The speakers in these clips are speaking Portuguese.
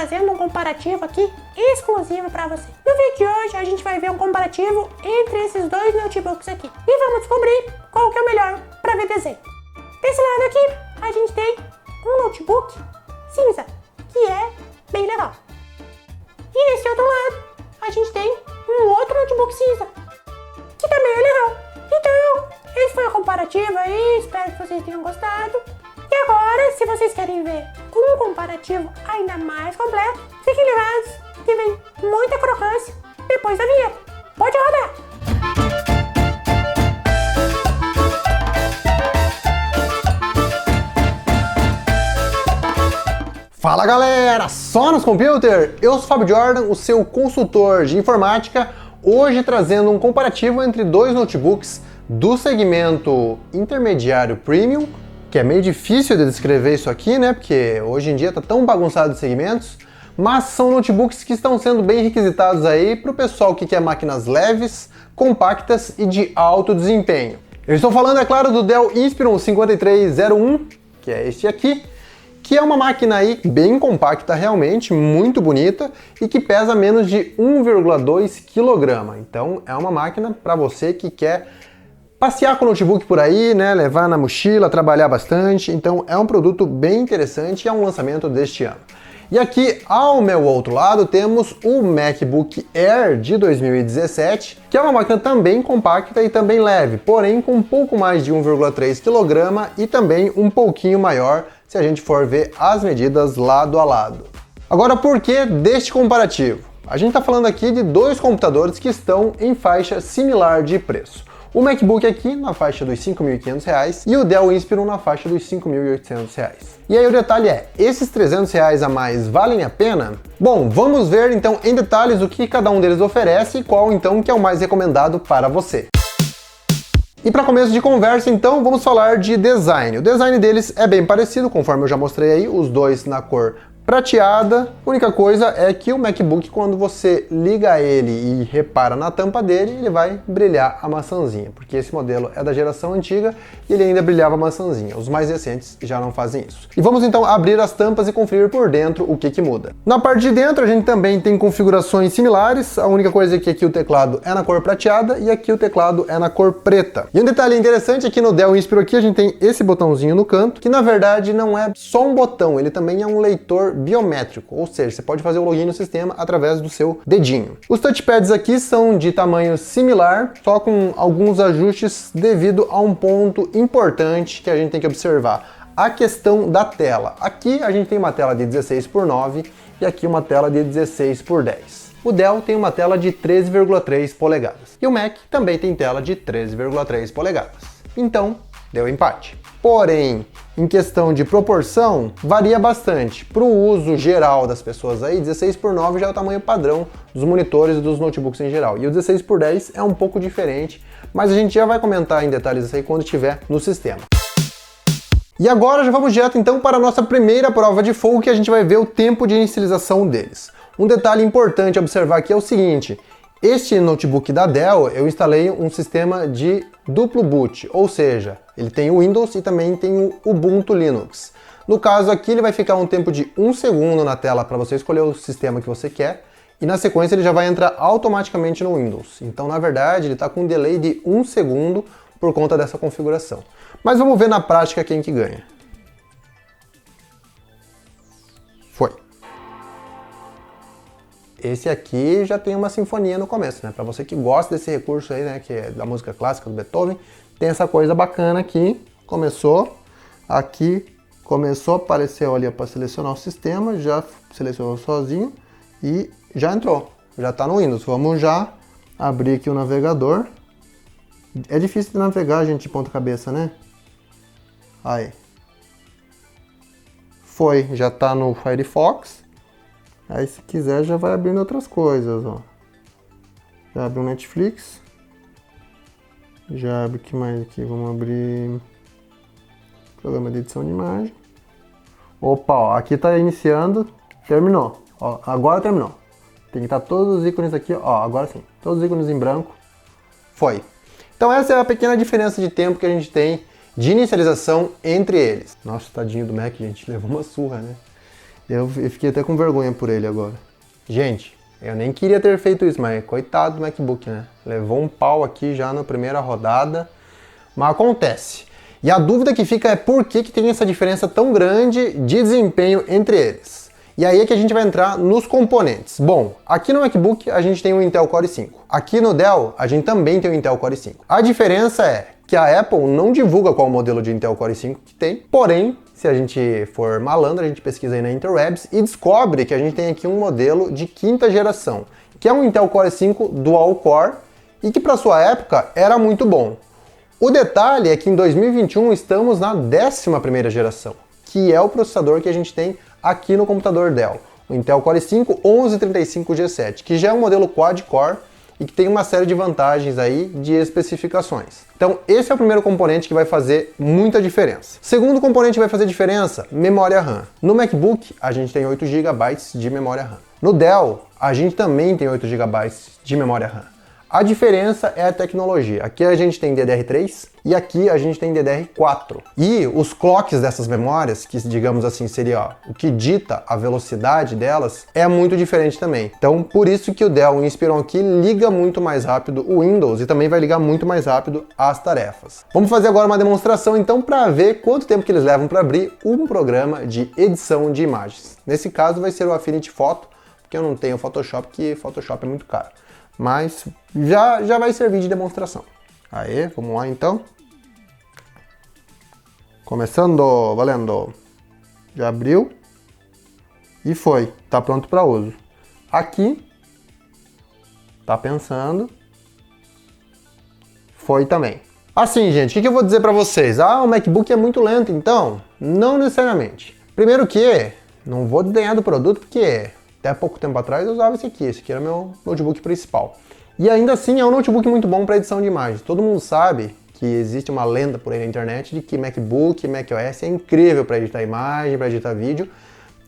trazendo um comparativo aqui exclusivo para você. No vídeo de hoje a gente vai ver um comparativo entre esses dois notebooks aqui e vamos descobrir qual que é o melhor para ver desenho. Desse lado aqui a gente tem um notebook cinza, que é bem legal. E desse outro lado a gente tem um outro notebook cinza, que também é legal. Então, esse foi o comparativo aí, espero que vocês tenham gostado. E agora, se vocês querem ver um comparativo ainda mais completo, fiquem ligados que vem muita crocância depois da vinheta. Pode rodar! Fala galera, só nos Computer! Eu sou o Fábio Jordan, o seu consultor de informática, hoje trazendo um comparativo entre dois notebooks do segmento intermediário premium, que é meio difícil de descrever isso aqui, né? Porque hoje em dia tá tão bagunçado os segmentos, mas são notebooks que estão sendo bem requisitados aí para o pessoal que quer máquinas leves, compactas e de alto desempenho. Eu estou falando, é claro, do Dell Inspiron 5301, que é este aqui, que é uma máquina aí bem compacta realmente, muito bonita e que pesa menos de 1,2 kg. Então é uma máquina para você que quer passear com o notebook por aí, né, levar na mochila, trabalhar bastante. Então é um produto bem interessante e é um lançamento deste ano. E aqui ao meu outro lado temos o MacBook Air de 2017, que é uma máquina também compacta e também leve, porém com um pouco mais de 1,3 kg e também um pouquinho maior se a gente for ver as medidas lado a lado. Agora, por que deste comparativo? A gente está falando aqui de dois computadores que estão em faixa similar de preço. O MacBook aqui na faixa dos R$ 5.500 e o Dell Inspiron na faixa dos R$ 5.800. E aí o detalhe é, esses R$ 300 a mais valem a pena? Bom, vamos ver então em detalhes o que cada um deles oferece e qual então que é o mais recomendado para você. E para começo de conversa, então, vamos falar de design. O design deles é bem parecido, conforme eu já mostrei aí, os dois na cor prateada. A única coisa é que o MacBook, quando você liga ele e repara na tampa dele, ele vai brilhar a maçãzinha, porque esse modelo é da geração antiga e ele ainda brilhava a maçãzinha. Os mais recentes já não fazem isso. E vamos então abrir as tampas e conferir por dentro o que muda. Na parte de dentro a gente também tem configurações similares, a única coisa é que aqui o teclado é na cor prateada e aqui o teclado é na cor preta. E um detalhe interessante é que no Dell Inspiron aqui a gente tem esse botãozinho no canto, que na verdade não é só um botão, ele também é um leitor biométrico, ou seja, você pode fazer o login no sistema através do seu dedinho. Os touchpads aqui são de tamanho similar, só com alguns ajustes devido a um ponto importante que a gente tem que observar. A questão da tela. Aqui a gente tem uma tela de 16:9 e aqui uma tela de 16:10. O Dell tem uma tela de 13,3 polegadas e o Mac também tem tela de 13,3 polegadas. Então, deu empate. Porém, em questão de proporção, varia bastante. Para o uso geral das pessoas aí, 16:9 já é o tamanho padrão dos monitores e dos notebooks em geral. E o 16:10 é um pouco diferente, mas a gente já vai comentar em detalhes isso aí quando estiver no sistema. E agora já vamos direto então para a nossa primeira prova de fogo, que a gente vai ver o tempo de inicialização deles. Um detalhe importante a observar aqui é o seguinte: este notebook da Dell, eu instalei um sistema de duplo boot, ou seja, ele tem o Windows e também tem o Ubuntu Linux. No caso aqui ele vai ficar um tempo de 1 segundo na tela para você escolher o sistema que você quer, e na sequência ele já vai entrar automaticamente no Windows. Então na verdade ele está com um delay de 1 segundo por conta dessa configuração. Mas vamos ver na prática quem que ganha. Foi. Esse aqui já tem uma sinfonia no começo, né? Para você que gosta desse recurso aí, né? Que é da música clássica do Beethoven, tem essa coisa bacana aqui. Começou, aqui começou, apareceu ali para selecionar o sistema, já selecionou sozinho e já entrou. Já está no Windows. Vamos já abrir aqui o navegador. É difícil de navegar, gente, de ponta cabeça, né? Aí. Foi, já está no Firefox. Aí se quiser já vai abrindo outras coisas, ó. Já abre o Netflix. Já abre o que mais aqui? Vamos abrir programa de edição de imagem. Opa, ó, aqui tá iniciando, terminou. Ó, agora terminou. Tem que estar todos os ícones aqui, ó, agora sim. Todos os ícones em branco. Foi. Então essa é a pequena diferença de tempo que a gente tem de inicialização entre eles. Nossa, tadinho do Mac, gente, levou uma surra, né? Eu fiquei até com vergonha por ele agora. Gente, eu nem queria ter feito isso, mas coitado do MacBook, né? Levou um pau aqui já na primeira rodada, mas acontece. E a dúvida que fica é por que tem essa diferença tão grande de desempenho entre eles. E aí é que a gente vai entrar nos componentes. Bom, aqui no MacBook a gente tem o Intel Core i5. Aqui no Dell a gente também tem o Intel Core i5. A diferença é que a Apple não divulga qual modelo de Intel Core i5 que tem, porém, se a gente for malandro, a gente pesquisa aí na Interwebs e descobre que a gente tem aqui um modelo de 5ª geração, que é um Intel Core i5 Dual Core e que para sua época era muito bom. O detalhe é que em 2021 estamos na 11ª geração, que é o processador que a gente tem aqui no computador Dell, o Intel Core i5 1135G7, que já é um modelo quad-core e que tem uma série de vantagens aí de especificações. Então esse é o primeiro componente que vai fazer muita diferença. Segundo componente que vai fazer diferença, memória RAM. No MacBook a gente tem 8 GB de memória RAM. No Dell a gente também tem 8 GB de memória RAM. A diferença é a tecnologia. Aqui a gente tem DDR3 e aqui a gente tem DDR4. E os clocks dessas memórias, que digamos assim seria o que dita a velocidade delas, é muito diferente também. Então por isso que o Dell Inspiron aqui liga muito mais rápido o Windows e também vai ligar muito mais rápido as tarefas. Vamos fazer agora uma demonstração então para ver quanto tempo que eles levam para abrir um programa de edição de imagens. Nesse caso vai ser o Affinity Photo, porque eu não tenho Photoshop, porque Photoshop é muito caro. Mas já vai servir de demonstração. Aí, vamos lá então. Começando, valendo. Já abriu. E foi, tá pronto para uso. Aqui, tá pensando. Foi também. Assim, gente, o que eu vou dizer para vocês? Ah, o MacBook é muito lento, então? Não necessariamente. Primeiro que, não vou desdenhar do produto, porque até pouco tempo atrás eu usava esse aqui era meu notebook principal. E ainda assim é um notebook muito bom para edição de imagens. Todo mundo sabe que existe uma lenda por aí na internet de que MacBook, macOS é incrível para editar imagem, para editar vídeo.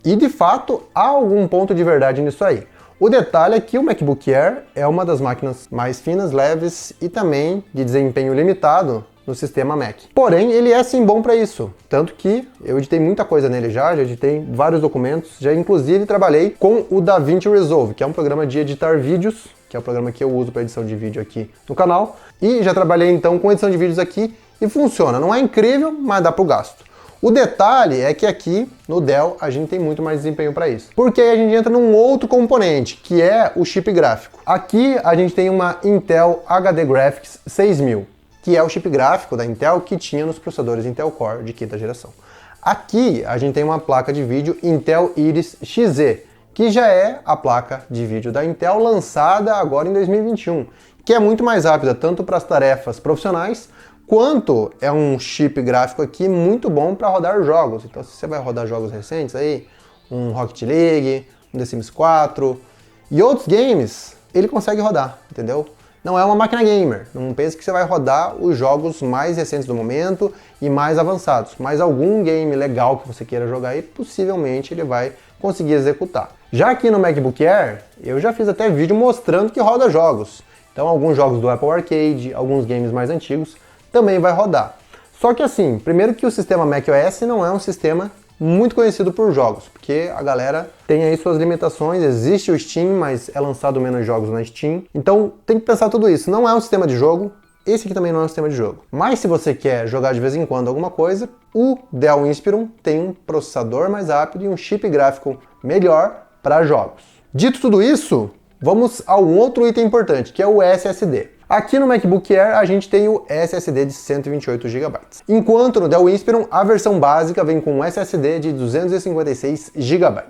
E de fato há algum ponto de verdade nisso aí. O detalhe é que o MacBook Air é uma das máquinas mais finas, leves e também de desempenho limitado no sistema Mac. Porém, ele é sim bom para isso, tanto que eu editei muita coisa nele já editei vários documentos, já inclusive trabalhei com o DaVinci Resolve, que é um programa de editar vídeos, que é o programa que eu uso para edição de vídeo aqui no canal, e já trabalhei então com edição de vídeos aqui e funciona. Não é incrível, mas dá pro gasto. O detalhe é que aqui no Dell a gente tem muito mais desempenho para isso. Porque aí a gente entra num outro componente, que é o chip gráfico. Aqui a gente tem uma Intel HD Graphics 6000. Que é o chip gráfico da Intel que tinha nos processadores Intel Core de 5ª geração. Aqui a gente tem uma placa de vídeo Intel Iris Xe, que já é a placa de vídeo da Intel lançada agora em 2021, que é muito mais rápida tanto para as tarefas profissionais, quanto é um chip gráfico aqui muito bom para rodar jogos. Então se você vai rodar jogos recentes aí, um Rocket League, um The Sims 4 e outros games, ele consegue rodar, entendeu? Não é uma máquina gamer, não pense que você vai rodar os jogos mais recentes do momento e mais avançados, mas algum game legal que você queira jogar aí, possivelmente ele vai conseguir executar. Já aqui no MacBook Air, eu já fiz até vídeo mostrando que roda jogos. Então alguns jogos do Apple Arcade, alguns games mais antigos, também vai rodar. Só que assim, primeiro que o sistema macOS não é um sistema muito conhecido por jogos, porque a galera tem aí suas limitações, existe o Steam, mas é lançado menos jogos na Steam, então tem que pensar tudo isso, não é um sistema de jogo, esse aqui também não é um sistema de jogo. Mas se você quer jogar de vez em quando alguma coisa, o Dell Inspiron tem um processador mais rápido e um chip gráfico melhor para jogos. Dito tudo isso, vamos a um outro item importante, que é o SSD. Aqui no MacBook Air a gente tem o SSD de 128 GB, enquanto no Dell Inspiron a versão básica vem com um SSD de 256 GB.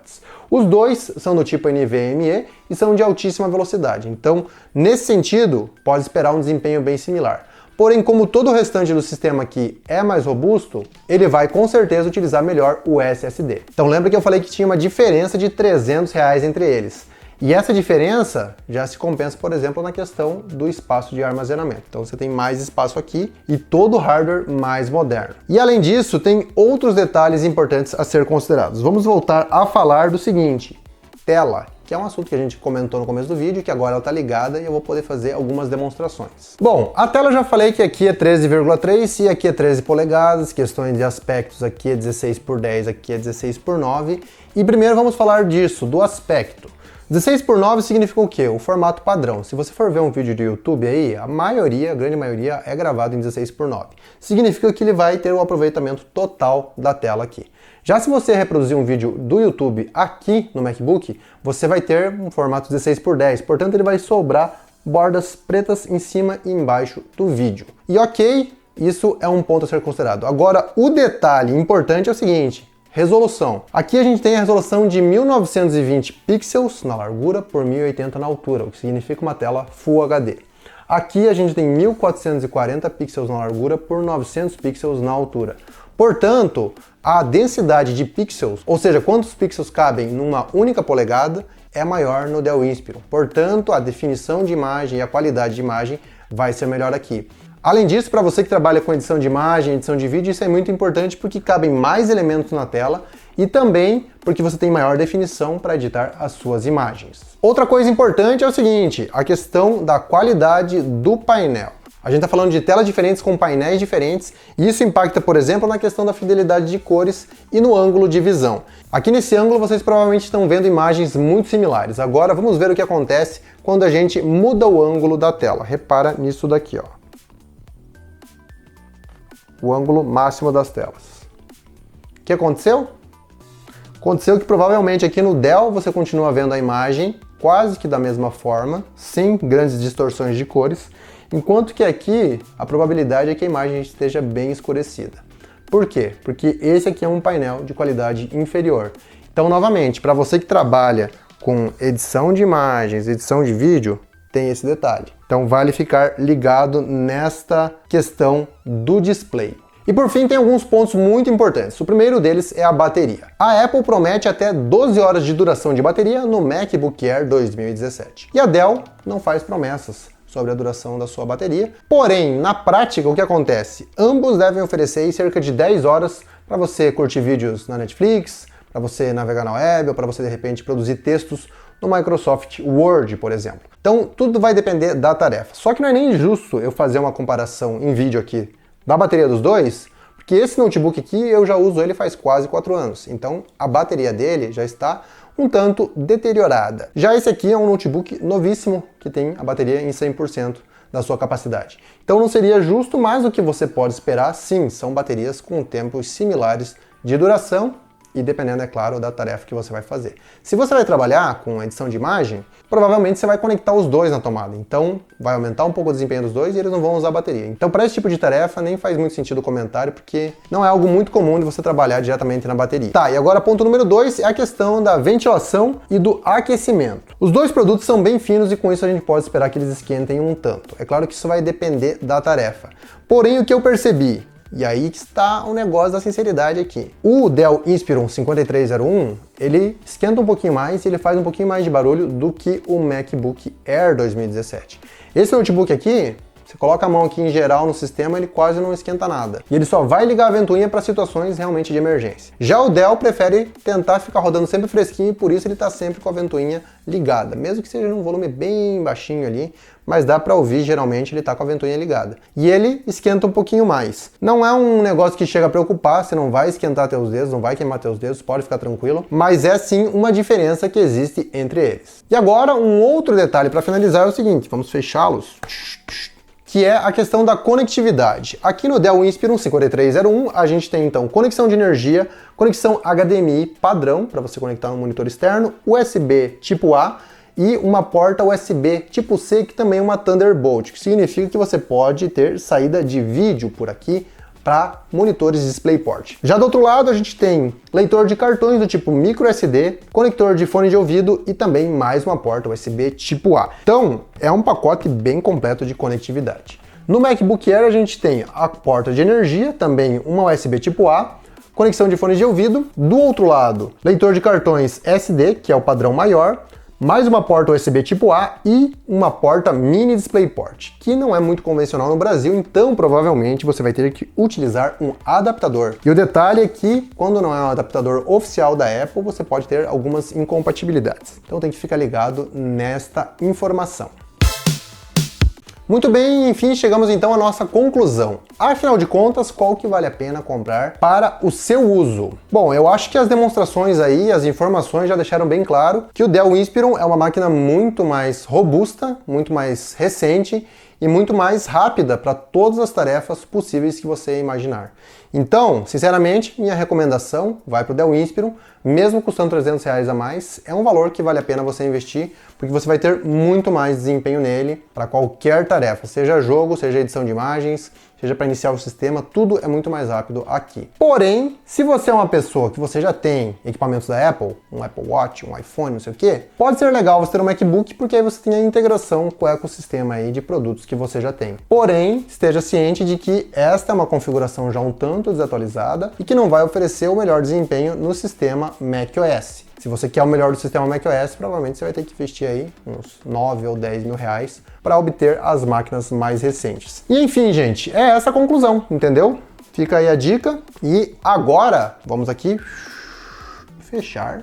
Os dois são do tipo NVMe e são de altíssima velocidade, então nesse sentido pode esperar um desempenho bem similar. Porém, como todo o restante do sistema aqui é mais robusto, ele vai com certeza utilizar melhor o SSD. Então lembra que eu falei que tinha uma diferença de R$300 entre eles. E essa diferença já se compensa, por exemplo, na questão do espaço de armazenamento. Então você tem mais espaço aqui e todo o hardware mais moderno. E além disso, tem outros detalhes importantes a ser considerados. Vamos voltar a falar do seguinte: tela, que é um assunto que a gente comentou no começo do vídeo, que agora ela está ligada e eu vou poder fazer algumas demonstrações. Bom, a tela eu já falei que aqui é 13,3 e aqui é 13 polegadas, questões de aspectos, aqui é 16 por 10, aqui é 16 por 9. E primeiro vamos falar disso, do aspecto. 16 por 9 significa o quê? O formato padrão. Se você for ver um vídeo do YouTube aí, a grande maioria é gravado em 16 por 9. Significa que ele vai ter o aproveitamento total da tela aqui. Já se você reproduzir um vídeo do YouTube aqui no MacBook, você vai ter um formato 16 por 10, portanto ele vai sobrar bordas pretas em cima e embaixo do vídeo. E ok, isso é um ponto a ser considerado. Agora, o detalhe importante é o seguinte: resolução. Aqui a gente tem a resolução de 1920 pixels na largura por 1080 na altura, o que significa uma tela Full HD. Aqui a gente tem 1440 pixels na largura por 900 pixels na altura. Portanto, a densidade de pixels, ou seja, quantos pixels cabem numa única polegada, é maior no Dell Inspiron. Portanto, a definição de imagem e a qualidade de imagem vai ser melhor aqui. Além disso, para você que trabalha com edição de imagem, edição de vídeo, isso é muito importante porque cabem mais elementos na tela e também porque você tem maior definição para editar as suas imagens. Outra coisa importante é o seguinte, a questão da qualidade do painel. A gente está falando de telas diferentes com painéis diferentes e isso impacta, por exemplo, na questão da fidelidade de cores e no ângulo de visão. Aqui nesse ângulo vocês provavelmente estão vendo imagens muito similares. Agora vamos ver o que acontece quando a gente muda o ângulo da tela. Repara nisso daqui, ó. O ângulo máximo das telas. O que aconteceu? Aconteceu que provavelmente aqui no Dell você continua vendo a imagem quase que da mesma forma, sem grandes distorções de cores, enquanto que aqui a probabilidade é que a imagem esteja bem escurecida. Por quê? Porque esse aqui é um painel de qualidade inferior. Então, novamente, para você que trabalha com edição de imagens, edição de vídeo, tem esse detalhe. Então vale ficar ligado nesta questão do display. E por fim tem alguns pontos muito importantes. O primeiro deles é a bateria. A Apple promete até 12 horas de duração de bateria no MacBook Air 2017. E a Dell não faz promessas sobre a duração da sua bateria. Porém, na prática, o que acontece? Ambos devem oferecer cerca de 10 horas para você curtir vídeos na Netflix, para você navegar na web ou para você de repente produzir textos no Microsoft Word, por exemplo. Então, tudo vai depender da tarefa. Só que não é nem justo eu fazer uma comparação em vídeo aqui da bateria dos dois, porque esse notebook aqui eu já uso ele faz quase 4 anos. Então, a bateria dele já está um tanto deteriorada. Já esse aqui é um notebook novíssimo, que tem a bateria em 100% da sua capacidade. Então, não seria justo, mas o que você pode esperar, sim, são baterias com tempos similares de duração, e dependendo, é claro, da tarefa que você vai fazer. Se você vai trabalhar com edição de imagem, provavelmente você vai conectar os dois na tomada, então vai aumentar um pouco o desempenho dos dois e eles não vão usar a bateria. Então para esse tipo de tarefa nem faz muito sentido o comentário, porque não é algo muito comum de você trabalhar diretamente na bateria. Tá, e agora ponto número 2 é a questão da ventilação e do aquecimento. Os dois produtos são bem finos e com isso a gente pode esperar que eles esquentem um tanto. É claro que isso vai depender da tarefa. Porém, o que eu percebi, e aí que está o negócio da sinceridade aqui. O Dell Inspiron 5301, ele esquenta um pouquinho mais e ele faz um pouquinho mais de barulho do que o MacBook Air 2017. Esse notebook aqui, você coloca a mão aqui em geral no sistema, ele quase não esquenta nada. E ele só vai ligar a ventoinha para situações realmente de emergência. Já o Dell prefere tentar ficar rodando sempre fresquinho e por isso ele está sempre com a ventoinha ligada. Mesmo que seja num volume bem baixinho ali, mas dá para ouvir, geralmente ele está com a ventoinha ligada. E ele esquenta um pouquinho mais. Não é um negócio que chega a preocupar, você não vai esquentar teus dedos, não vai queimar teus dedos, pode ficar tranquilo, mas é sim uma diferença que existe entre eles. E agora um outro detalhe para finalizar é o seguinte, vamos fechá-los, que é a questão da conectividade. Aqui no Dell Inspiron 5301, a gente tem então conexão de energia, conexão HDMI padrão, para você conectar no monitor externo, USB tipo A, e uma porta USB tipo C, que também é uma Thunderbolt, que significa que você pode ter saída de vídeo por aqui para monitores DisplayPort. Já do outro lado a gente tem leitor de cartões do tipo microSD, conector de fone de ouvido e também mais uma porta USB tipo A. Então é um pacote bem completo de conectividade. No MacBook Air a gente tem a porta de energia, também uma USB tipo A, conexão de fones de ouvido. Do outro lado, leitor de cartões SD, que é o padrão maior, mais uma porta USB tipo A e uma porta mini DisplayPort, que não é muito convencional no Brasil, então provavelmente você vai ter que utilizar um adaptador. E o detalhe é que, quando não é um adaptador oficial da Apple, você pode ter algumas incompatibilidades. Então tem que ficar ligado nesta informação. Muito bem, enfim, chegamos então à nossa conclusão. Afinal de contas, qual que vale a pena comprar para o seu uso? Bom, eu acho que as demonstrações aí, as informações já deixaram bem claro que o Dell Inspiron é uma máquina muito mais robusta, muito mais recente e muito mais rápida para todas as tarefas possíveis que você imaginar. Então, sinceramente, minha recomendação vai para o Dell Inspiron, mesmo custando R$300 a mais, é um valor que vale a pena você investir, porque você vai ter muito mais desempenho nele para qualquer tarefa, seja jogo, seja edição de imagens, seja para iniciar o sistema, tudo é muito mais rápido aqui. Porém, se você é uma pessoa que você já tem equipamentos da Apple, um Apple Watch, um iPhone, não sei o que, pode ser legal você ter um MacBook, porque aí você tem a integração com o ecossistema aí de produtos que você já tem. Porém, esteja ciente de que esta é uma configuração já um tanto desatualizada e que não vai oferecer o melhor desempenho no sistema macOS. Se você quer o melhor do sistema macOS, provavelmente você vai ter que investir aí uns 9 ou 10 mil reais para obter as máquinas mais recentes. E enfim, gente, é essa a conclusão, entendeu? Fica aí a dica. E agora, vamos aqui fechar.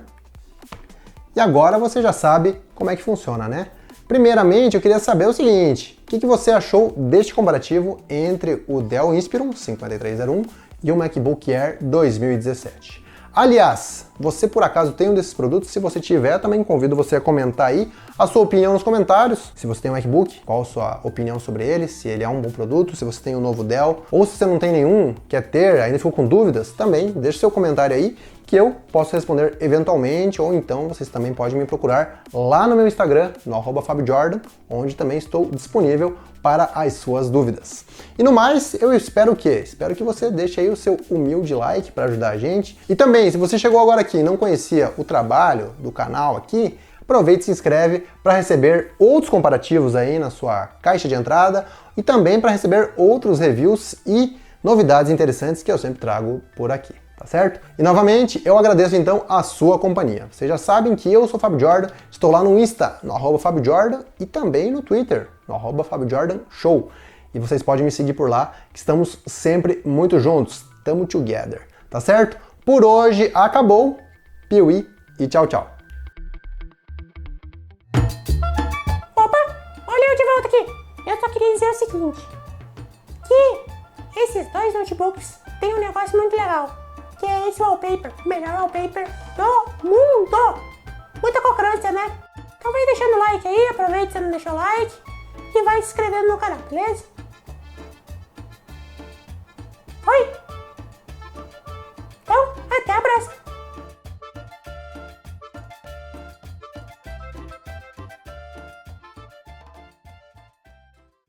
E agora você já sabe como é que funciona, né? Primeiramente, eu queria saber o seguinte, o que você achou deste comparativo entre o Dell Inspiron 5301 e o MacBook Air 2017? Aliás, você por acaso tem um desses produtos? Se você tiver, também convido você a comentar aí a sua opinião nos comentários. Se você tem um MacBook, qual a sua opinião sobre ele? Se ele é um bom produto, se você tem um novo Dell, ou se você não tem nenhum, quer ter, ainda ficou com dúvidas, também deixe seu comentário aí que eu posso responder eventualmente, ou então vocês também podem me procurar lá no meu Instagram, no @FabioJordan, onde também estou disponível para as suas dúvidas. E no mais, eu espero o quê? Espero que você deixe aí o seu humilde like para ajudar a gente. E também, se você chegou agora aqui e não conhecia o trabalho do canal aqui, aproveite e se inscreve para receber outros comparativos aí na sua caixa de entrada e também para receber outros reviews e novidades interessantes que eu sempre trago por aqui. Tá certo? E novamente, eu agradeço então a sua companhia. Vocês já sabem que eu sou o Fábio Jordan, estou lá no Insta, no @FabioJordan e também no Twitter, no @FabioJordanShow. E vocês podem me seguir por lá, que estamos sempre muito juntos. Tamo together, tá certo? Por hoje acabou. Piuí e tchau, tchau. Opa, olha eu de volta aqui. Eu só queria dizer o seguinte, que esses dois notebooks têm um negócio muito legal, que é esse wallpaper, o melhor wallpaper do mundo. Muita concorrência, né? Então vai deixando o like aí, aproveita se você não deixou o like e vai se inscrevendo no canal, beleza? Oi!